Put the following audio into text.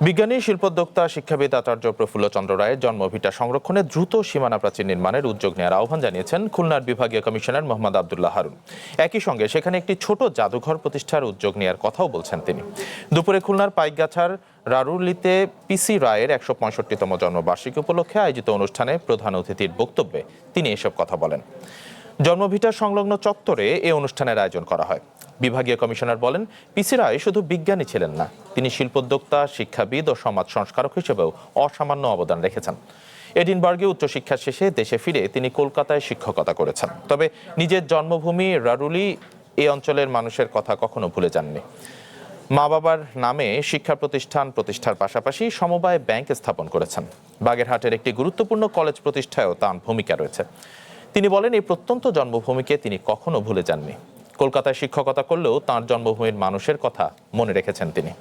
বিজ্ঞানী, শিল্পোদ্যোক্তা, শিক্ষাবিদ আচার্য প্রফুল্লচন্দ্র রায়ের জন্মভিটা সংরক্ষণে দ্রুত সীমানা প্রাচীর নির্মাণের উদ্যোগ নেওয়ার আহ্বান জানিয়েছেন খুলনার বিভাগীয় কমিশনার মোহাম্মদ আবদুল্লাহ হারুন। একই সঙ্গে সেখানে একটি ছোট জাদুঘর প্রতিষ্ঠার উদ্যোগ নেওয়ার কথাও বলছেন তিনি। দুপুরে খুলনার পাইকগাছার রারুলিতে পিসি রায়ের ১৬৫তম জন্মবার্ষিকী উপলক্ষে আয়োজিত অনুষ্ঠানে প্রধান অতিথির বক্তব্যে তিনি এসব কথা বলেন। জন্মভিটা সংলগ্ন চত্বরে এ অনুষ্ঠানের আয়োজন করা হয়। বিভাগীয় কমিশনার বলেন, পিসি রায় শুধু বিজ্ঞানী ছিলেন না, তিনি শিল্পোদ্যোক্তা, শিক্ষাবিদ ও সমাজ সংস্কারক হিসেবেও অসামান্য অবদান রেখেছেন। এডিনবার্গে উচ্চশিক্ষা শেষে দেশে ফিরে তিনি কলকাতায় শিক্ষকতা করেছেন। তবে নিজের জন্মভূমি রারুলি এই অঞ্চলের মানুষের কথা কখনো ভুলে যাননি। মা বাবার নামে শিক্ষা প্রতিষ্ঠার পাশাপাশি সমবায় ব্যাংক স্থাপন করেছেন। বাগেরহাটের একটি গুরুত্বপূর্ণ কলেজ প্রতিষ্ঠায়ও তাঁর ভূমিকা রয়েছে। তিনি বলেন, এই প্রত্যন্ত জন্মভূমিকে তিনি কখনো ভুলে যাননি। কলকাতায় শিক্ষকতা করলেও তাঁর জন্মভূমির মানুষের কথা মনে রেখেছেন তিনি।